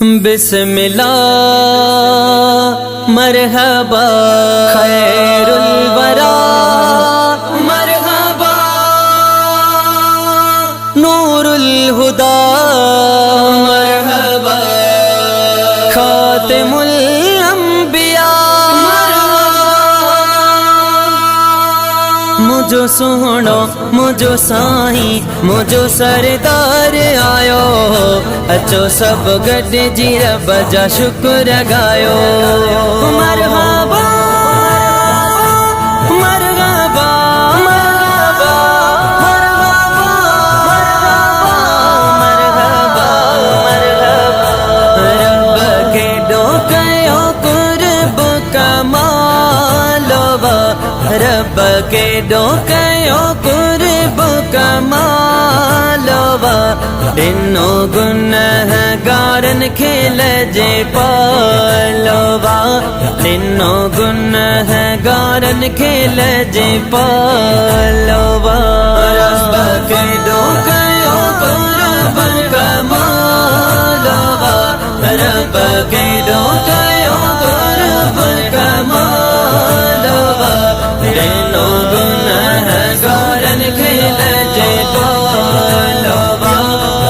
बिस्मिल्लाह मरहबा खैरुल वरा मरहबा नूरुल हुदा मरहबा खातिमुल अंबिया मुझो सुनो मुझो साईं मुझो सरदार आयो अचो सब गड जी रब जा शुक्र गायो मरहबा मरहबा मरहबा मरहबा मरहबा रब के डोकयो कुर्ब कमालवा रब के डोकयो कुर्ब कमालवा दिनो गुनहगारन खेल जे पालवा दिनो गुनहगारन खेल जे पालवा रब के डोकयो कुर्ब कमालवा रब के डोकयो कुर्ब कमालवा दिनो गुनहगारन खेल जे पालवा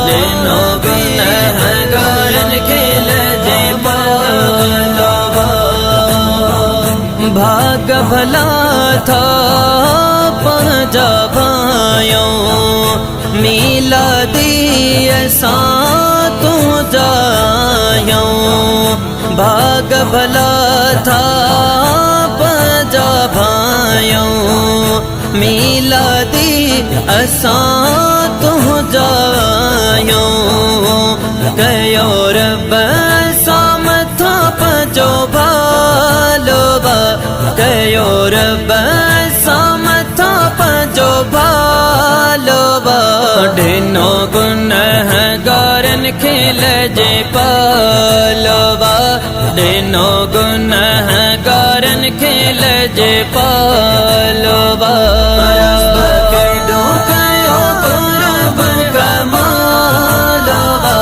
दिनो गुनहगारन खेल जे पालवा भाग भला था पंजा भाइयों मिलादी ऐसा तू जायों भाग भला था पंजा भाइयों मिलादी ऐसा तू जायों कयो रब सामथा पंजो भालोबा कयो रब सामथा पंजो भालोबा ढिनो गुनहगारन खेल जे पालोबा ढिनो गुनहगारन खेल जे पालोबा रब के डोकयो कुर्ब कमालवा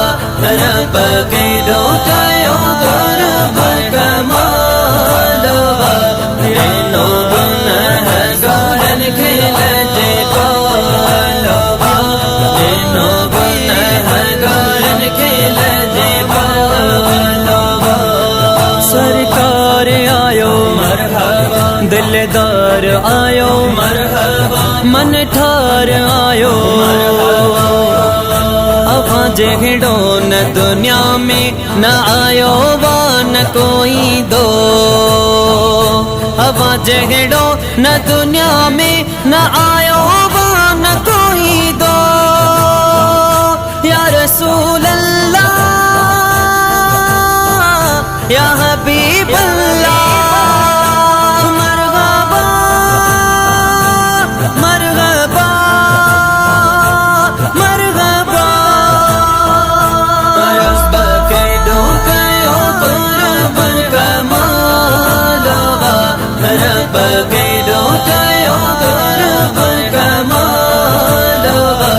रब के डोकयो कुर्ब कमालवा दिनो गुनहगारन खेल जे पालवा दिनो गुनहगारन खेल जे पालवा सरकार आयो मरहबा दिलदार आयो मरहबा मन ठार आयो मरहबा जेड़ो न दुनिया में न आयो वा न कोई दो हवा जेड़ो न दुनिया में न आयो वा न कोई दो या रसूल अल्लाह या हबीब अल्लाह मरहबा मरहबा मरहबा रब के डोकयो कुर्ब कमालवा रब के डोकयो कुर्ब कमालवा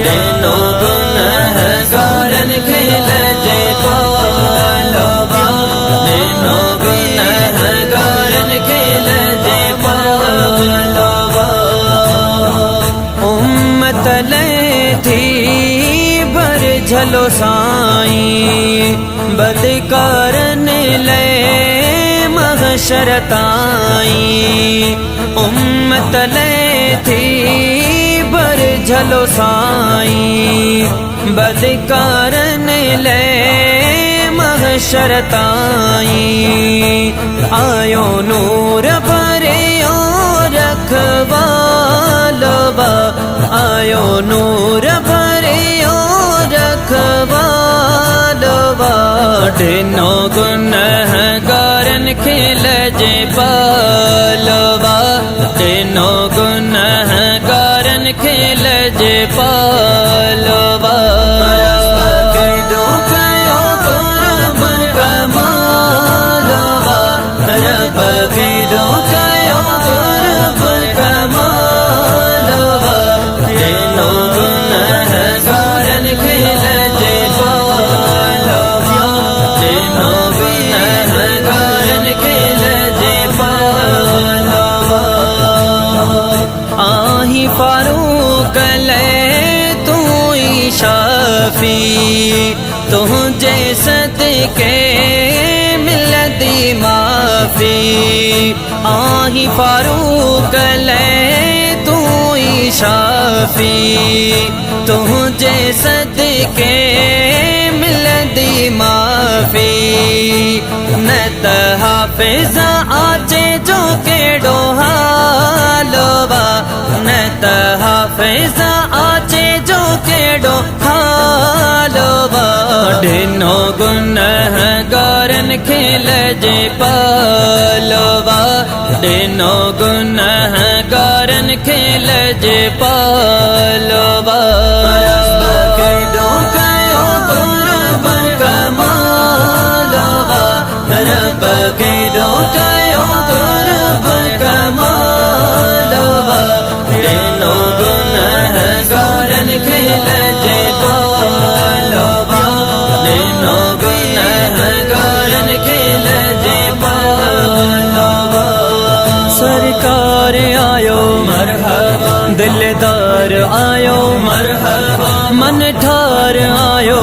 दिनो गुनहगारन खेल जे पालवा दिनो गुनहगारन खेल जे पालवा उम्मत ले थी भर झलो साईं बदकारन ले महशर ताईं उम्मत ले थी भर झलो साईं बदकारन ले महशर ताईं आयो नूर भरे रखवालवा आयो नूर भरे रखवालवा ढिनो गुनहगारन खेल जे पालवा ढिनो गुनहगारन खेल जे पालवा रब के डोकयो कुर्ब कमालवा रब के डोकयो कुर्ब कमालवा दिनो गुनहगारन खेल जे पालवा तुझे सदके मिलदी माफी आही फारूक ले तू ही शाफी तुझे सदके मिलदी माफी न त हाफिज़ा आचे जो केड़ो हालोवा न त हाफिज़ा आचे जो केड़ो हालोवा ढिनो गुनहगारन खेल जे पालोवा ढिनो गुनहगारन खेल जे पालोवा रब के डोकायो रब कमालवा ढिनो गुनहगारन खेल जे पालोवा ढिनो गुनहगारन खेल जे पालोवा सरकार आयो मरहबा दिलदार आयो मरहबा मन ठार आयो